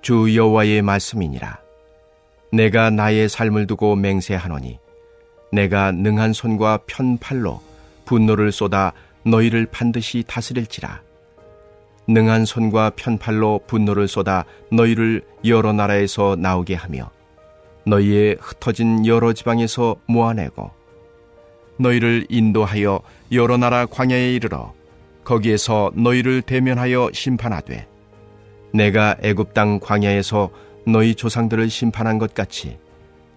주 여호와의 말씀이니라. 내가 나의 삶을 두고 맹세하노니 내가 능한 손과 편 팔로 분노를 쏟아 너희를 반드시 다스릴지라. 능한 손과 편 팔로 분노를 쏟아 너희를 여러 나라에서 나오게 하며 너희의 흩어진 여러 지방에서 모아내고 너희를 인도하여 여러 나라 광야에 이르러 거기에서 너희를 대면하여 심판하되 내가 애굽 땅 광야에서 너희 조상들을 심판한 것 같이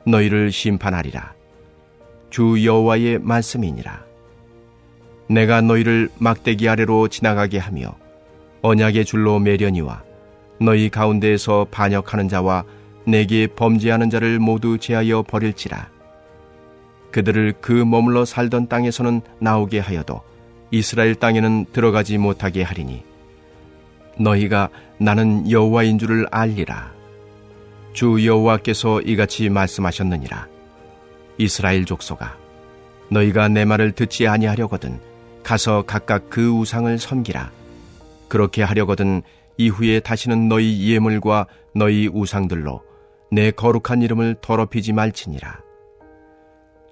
너희를 심판하리라. 주 여호와의 말씀이니라. 내가 너희를 막대기 아래로 지나가게 하며 언약의 줄로 매려니와 너희 가운데에서 반역하는 자와 내게 범죄하는 자를 모두 제하여 버릴지라. 그들을 그 머물러 살던 땅에서는 나오게 하여도 이스라엘 땅에는 들어가지 못하게 하리니 너희가 나는 여호와인 줄을 알리라. 주 여호와께서 이같이 말씀하셨느니라. 이스라엘 족속아, 너희가 내 말을 듣지 아니하려거든 가서 각각 그 우상을 섬기라. 그렇게 하려거든 이후에 다시는 너희 예물과 너희 우상들로 내 거룩한 이름을 더럽히지 말지니라.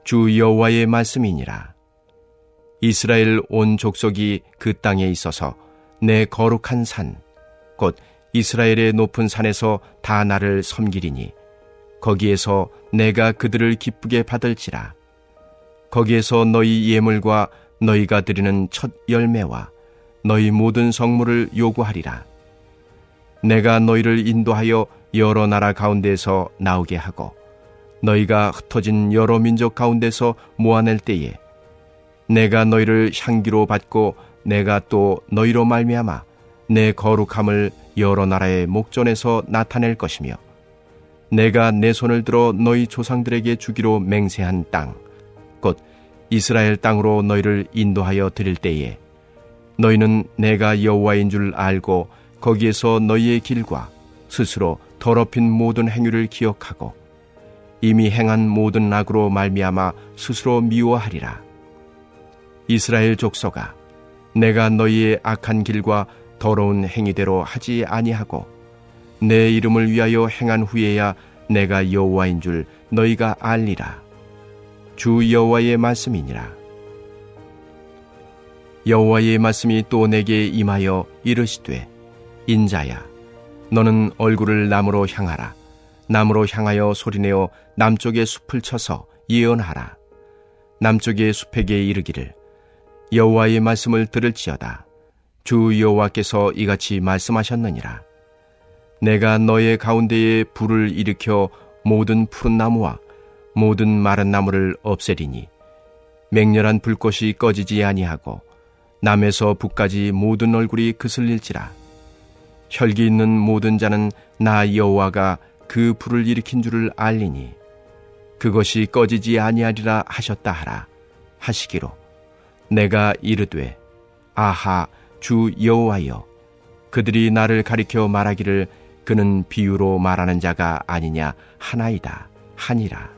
주 여호와의 말씀이니라. 이스라엘 온 족속이 그 땅에 있어서 내 거룩한 산, 곧 이스라엘의 높은 산에서 다 나를 섬기리니 거기에서 내가 그들을 기쁘게 받을지라. 거기에서 너희 예물과 너희가 드리는 첫 열매와 너희 모든 성물을 요구하리라. 내가 너희를 인도하여 여러 나라 가운데서 나오게 하고 너희가 흩어진 여러 민족 가운데서 모아낼 때에 내가 너희를 향기로 받고 내가 또 너희로 말미암아 내 거룩함을 여러 나라의 목전에서 나타낼 것이며 내가 내 손을 들어 너희 조상들에게 주기로 맹세한 땅, 곧 이스라엘 땅으로 너희를 인도하여 드릴 때에 너희는 내가 여호와인 줄 알고 거기에서 너희의 길과 스스로 더럽힌 모든 행위를 기억하고 이미 행한 모든 악으로 말미암아 스스로 미워하리라. 이스라엘 족속아, 내가 너희의 악한 길과 더러운 행위대로 하지 아니하고 내 이름을 위하여 행한 후에야 내가 여호와인 줄 너희가 알리라. 주 여호와의 말씀이니라. 여호와의 말씀이 또 내게 임하여 이르시되 인자야, 너는 얼굴을 남으로 향하라. 남으로 향하여 소리내어 남쪽의 숲을 쳐서 예언하라. 남쪽의 숲에게 이르기를 여호와의 말씀을 들을지어다. 주 여호와께서 이같이 말씀하셨느니라. 내가 너의 가운데에 불을 일으켜 모든 푸른 나무와 모든 마른 나무를 없애리니 맹렬한 불꽃이 꺼지지 아니하고 남에서 북까지 모든 얼굴이 그슬릴지라. 혈기 있는 모든 자는 나 여호와가 그 불을 일으킨 줄을 알리니 그것이 꺼지지 아니하리라 하셨다 하라 하시기로 내가 이르되 아하 주 여호와여, 그들이 나를 가리켜 말하기를 그는 비유로 말하는 자가 아니냐 하나이다 하니라.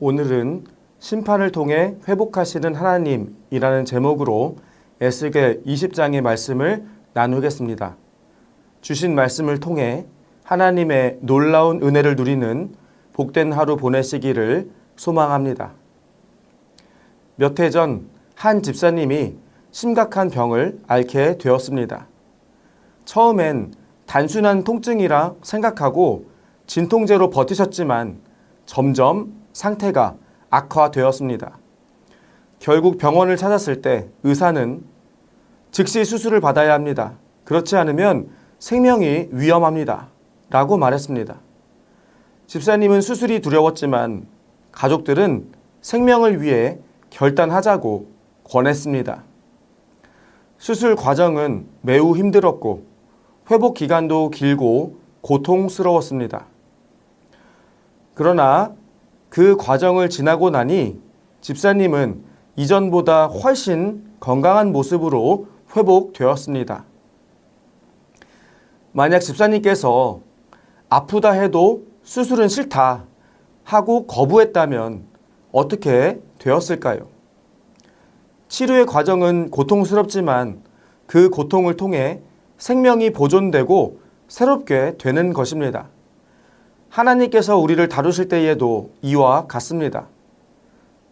오늘은 심판을 통해 회복하시는 하나님이라는 제목으로 에스겔 20장의 말씀을 나누겠습니다. 주신 말씀을 통해 하나님의 놀라운 은혜를 누리는 복된 하루 보내시기를 소망합니다. 몇 해 전 한 집사님이 심각한 병을 앓게 되었습니다. 처음엔 단순한 통증이라 생각하고 진통제로 버티셨지만 점점 상태가 악화되었습니다. 결국 병원을 찾았을 때 의사는 즉시 수술을 받아야 합니다. 그렇지 않으면 생명이 위험합니다. 라고 말했습니다. 집사님은 수술이 두려웠지만 가족들은 생명을 위해 결단하자고 권했습니다. 수술 과정은 매우 힘들었고 회복 기간도 길고 고통스러웠습니다. 그러나 그 과정을 지나고 나니 집사님은 이전보다 훨씬 건강한 모습으로 회복되었습니다. 만약 집사님께서 아프다 해도 수술은 싫다 하고 거부했다면 어떻게 되었을까요? 치료의 과정은 고통스럽지만 그 고통을 통해 생명이 보존되고 새롭게 되는 것입니다. 하나님께서 우리를 다루실 때에도 이와 같습니다.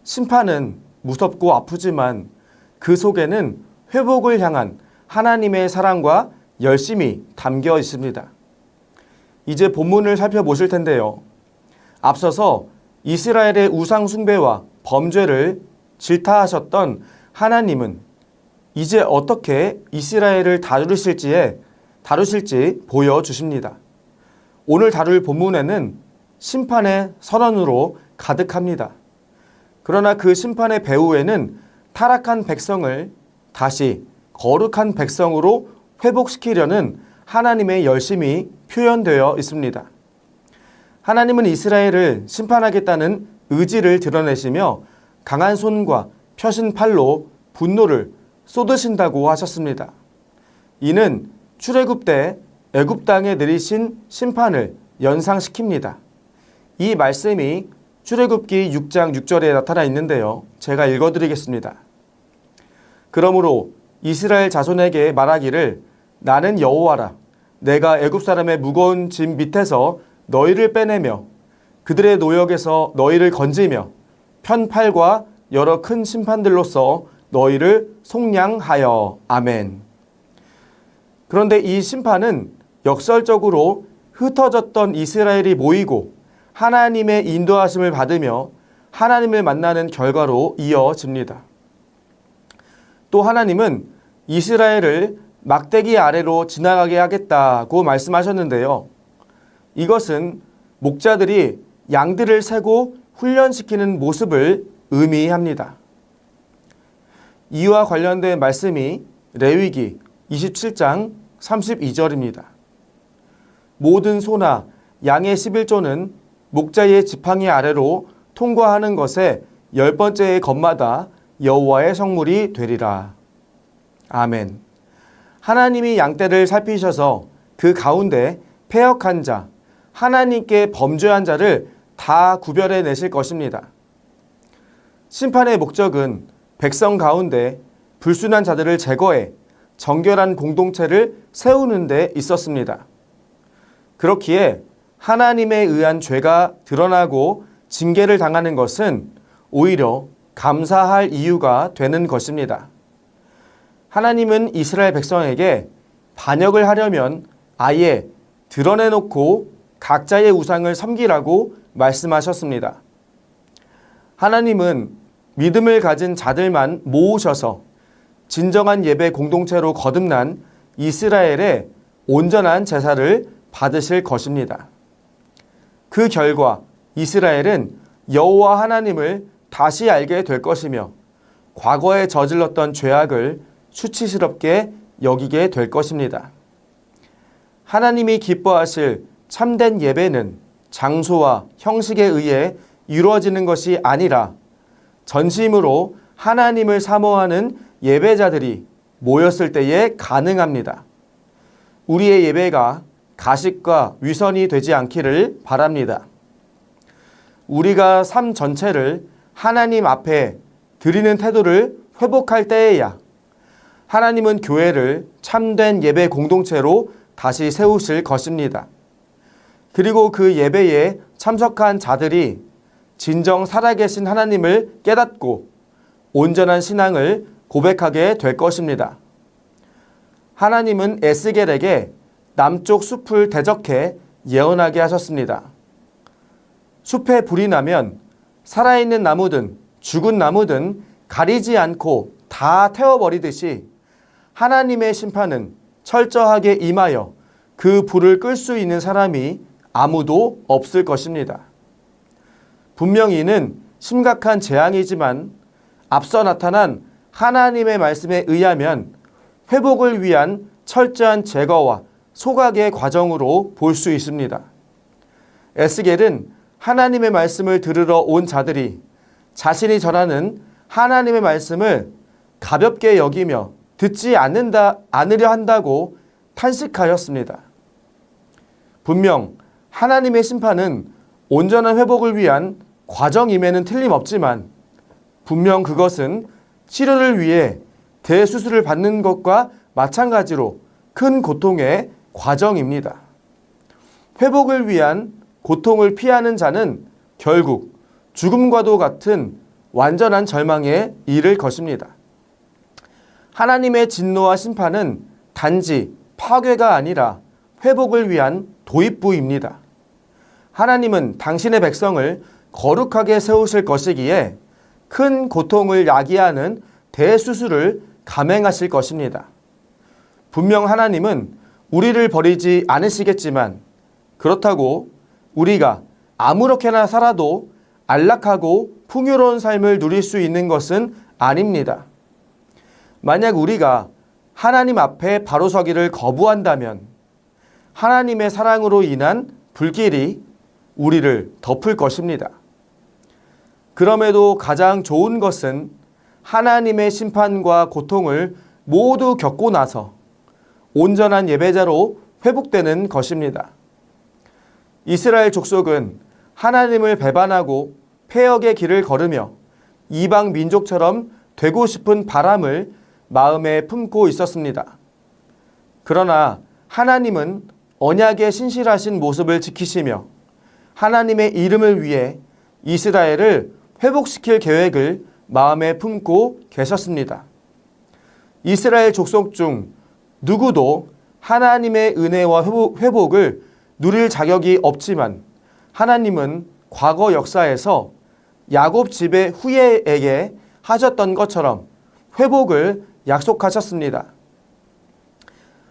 심판은 무섭고 아프지만 그 속에는 회복을 향한 하나님의 사랑과 열심이 담겨 있습니다. 이제 본문을 살펴보실 텐데요. 앞서서 이스라엘의 우상 숭배와 범죄를 질타하셨던 하나님은 이제 어떻게 이스라엘을 다루실지 보여주십니다. 오늘 다룰 본문에는 심판의 선언으로 가득합니다. 그러나 그 심판의 배후에는 타락한 백성을 다시 거룩한 백성으로 회복시키려는 하나님의 열심이 표현되어 있습니다. 하나님은 이스라엘을 심판하겠다는 의지를 드러내시며 강한 손과 펴신 팔로 분노를 쏟으신다고 하셨습니다. 이는 출애굽 때 애굽 땅에 내리신 심판을 연상시킵니다. 이 말씀이 출애굽기 6장 6절에 나타나 있는데요. 제가 읽어드리겠습니다. 그러므로 이스라엘 자손에게 말하기를 나는 여호와라. 내가 애굽 사람의 무거운 짐 밑에서 너희를 빼내며 그들의 노역에서 너희를 건지며 편팔과 여러 큰 심판들로서 너희를 속량하여. 아멘. 그런데 이 심판은 역설적으로 흩어졌던 이스라엘이 모이고 하나님의 인도하심을 받으며 하나님을 만나는 결과로 이어집니다. 또 하나님은 이스라엘을 막대기 아래로 지나가게 하겠다고 말씀하셨는데요. 이것은 목자들이 양들을 세고 훈련시키는 모습을 의미합니다. 이와 관련된 말씀이 레위기 27장 32절입니다. 모든 소나 양의 11조는 목자의 지팡이 아래로 통과하는 것에 10번째의 것마다 여호와의 성물이 되리라. 아멘. 하나님이 양떼를 살피셔서 그 가운데 패역한 자, 하나님께 범죄한 자를 다 구별해 내실 것입니다. 심판의 목적은 백성 가운데 불순한 자들을 제거해 정결한 공동체를 세우는 데 있었습니다. 그렇기에 하나님에 의한 죄가 드러나고 징계를 당하는 것은 오히려 감사할 이유가 되는 것입니다. 하나님은 이스라엘 백성에게 반역을 하려면 아예 드러내놓고 각자의 우상을 섬기라고 말씀하셨습니다. 하나님은 믿음을 가진 자들만 모으셔서 진정한 예배 공동체로 거듭난 이스라엘의 온전한 제사를 받으실 것입니다. 그 결과 이스라엘은 여호와 하나님을 다시 알게 될 것이며 과거에 저질렀던 죄악을 수치스럽게 여기게 될 것입니다. 하나님이 기뻐하실 참된 예배는 장소와 형식에 의해 이루어지는 것이 아니라 전심으로 하나님을 사모하는 예배자들이 모였을 때에 가능합니다. 우리의 예배가 가식과 위선이 되지 않기를 바랍니다. 우리가 삶 전체를 하나님 앞에 드리는 태도를 회복할 때에야 하나님은 교회를 참된 예배 공동체로 다시 세우실 것입니다. 그리고 그 예배에 참석한 자들이 진정 살아계신 하나님을 깨닫고 온전한 신앙을 고백하게 될 것입니다. 하나님은 에스겔에게 남쪽 숲을 대적해 예언하게 하셨습니다. 숲에 불이 나면 살아있는 나무든 죽은 나무든 가리지 않고 다 태워버리듯이 하나님의 심판은 철저하게 임하여 그 불을 끌 수 있는 사람이 아무도 없을 것입니다. 분명히 이는 심각한 재앙이지만 앞서 나타난 하나님의 말씀에 의하면 회복을 위한 철저한 제거와 소각의 과정으로 볼 수 있습니다. 에스겔은 하나님의 말씀을 들으러 온 자들이 자신이 전하는 하나님의 말씀을 가볍게 여기며 듣지 않으려 한다고 탄식하였습니다. 분명 하나님의 심판은 온전한 회복을 위한 과정임에는 틀림없지만 분명 그것은 치료를 위해 대수술을 받는 것과 마찬가지로 큰 고통의 과정입니다. 회복을 위한 고통을 피하는 자는 결국 죽음과도 같은 완전한 절망에 이를 것입니다. 하나님의 진노와 심판은 단지 파괴가 아니라 회복을 위한 도입부입니다. 하나님은 당신의 백성을 거룩하게 세우실 것이기에 큰 고통을 야기하는 대수술을 감행하실 것입니다. 분명 하나님은 우리를 버리지 않으시겠지만 그렇다고 우리가 아무렇게나 살아도 안락하고 풍요로운 삶을 누릴 수 있는 것은 아닙니다. 만약 우리가 하나님 앞에 바로 서기를 거부한다면 하나님의 사랑으로 인한 불길이 우리를 덮을 것입니다. 그럼에도 가장 좋은 것은 하나님의 심판과 고통을 모두 겪고 나서 온전한 예배자로 회복되는 것입니다. 이스라엘 족속은 하나님을 배반하고 폐역의 길을 걸으며 이방 민족처럼 되고 싶은 바람을 마음에 품고 있었습니다. 그러나 하나님은 언약에 신실하신 모습을 지키시며 하나님의 이름을 위해 이스라엘을 회복시킬 계획을 마음에 품고 계셨습니다. 이스라엘 족속 중 누구도 하나님의 은혜와 회복을 누릴 자격이 없지만 하나님은 과거 역사에서 야곱 집의 후예에게 하셨던 것처럼 회복을 약속하셨습니다.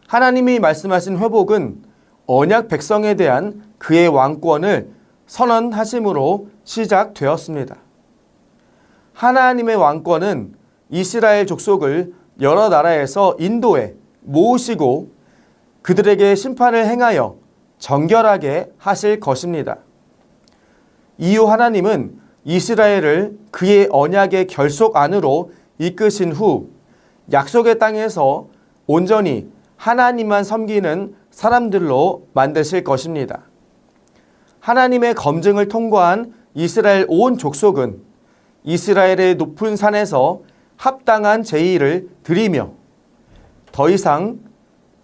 하나님이 말씀하신 회복은 언약 백성에 대한 그의 왕권을 선언하심으로 시작되었습니다. 하나님의 왕권은 이스라엘 족속을 여러 나라에서 인도해 모으시고 그들에게 심판을 행하여 정결하게 하실 것입니다. 이후 하나님은 이스라엘을 그의 언약의 결속 안으로 이끄신 후 약속의 땅에서 온전히 하나님만 섬기는 사람들로 만드실 것입니다. 하나님의 검증을 통과한 이스라엘 온 족속은 이스라엘의 높은 산에서 합당한 제의를 드리며 더 이상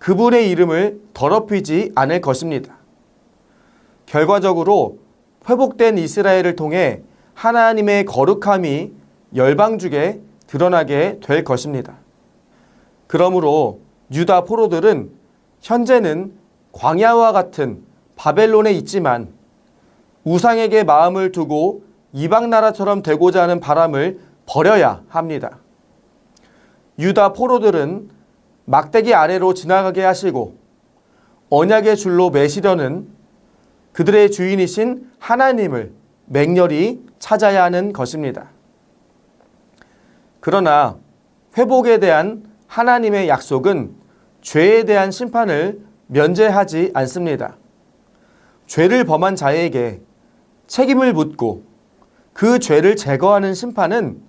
그분의 이름을 더럽히지 않을 것입니다. 결과적으로 회복된 이스라엘을 통해 하나님의 거룩함이 열방중에 드러나게 될 것입니다. 그러므로 유다 포로들은 현재는 광야와 같은 바벨론에 있지만 우상에게 마음을 두고 이방 나라처럼 되고자 하는 바람을 버려야 합니다. 유다 포로들은 막대기 아래로 지나가게 하시고 언약의 줄로 매시려는 그들의 주인이신 하나님을 맹렬히 찾아야 하는 것입니다. 그러나 회복에 대한 하나님의 약속은 죄에 대한 심판을 면제하지 않습니다. 죄를 범한 자에게 책임을 묻고 그 죄를 제거하는 심판은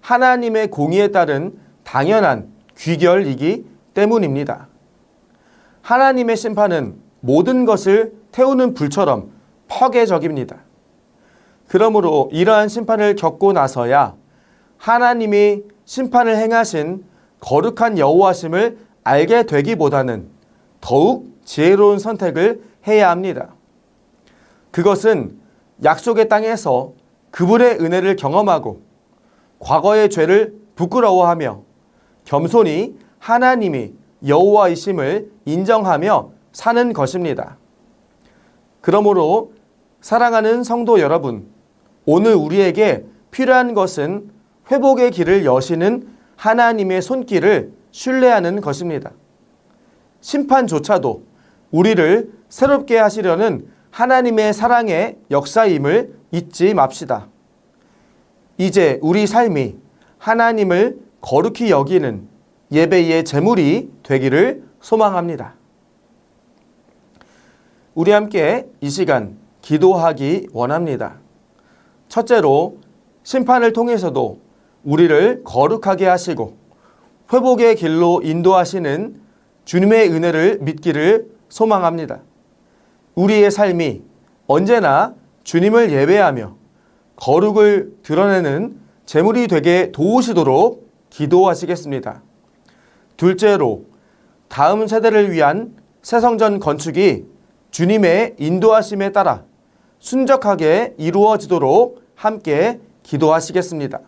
하나님의 공의에 따른 당연한 귀결이기 때문입니다. 하나님의 심판은 모든 것을 태우는 불처럼 파괴적입니다. 그러므로 이러한 심판을 겪고 나서야 하나님이 심판을 행하신 거룩한 여호와심을 알게 되기보다는 더욱 지혜로운 선택을 해야 합니다. 그것은 약속의 땅에서 그분의 은혜를 경험하고 과거의 죄를 부끄러워하며 겸손히 하나님이 여호와이심을 인정하며 사는 것입니다. 그러므로 사랑하는 성도 여러분, 오늘 우리에게 필요한 것은 회복의 길을 여시는 하나님의 손길을 신뢰하는 것입니다. 심판조차도 우리를 새롭게 하시려는 하나님의 사랑의 역사임을 잊지 맙시다. 이제 우리 삶이 하나님을 거룩히 여기는 예배의 제물이 되기를 소망합니다. 우리 함께 이 시간 기도하기 원합니다. 첫째로 심판을 통해서도 우리를 거룩하게 하시고 회복의 길로 인도하시는 주님의 은혜를 믿기를 소망합니다. 우리의 삶이 언제나 주님을 예배하며 거룩을 드러내는 제물이 되게 도우시도록 기도하시겠습니다. 둘째로 다음 세대를 위한 새 성전 건축이 주님의 인도하심에 따라 순적하게 이루어지도록 함께 기도하시겠습니다.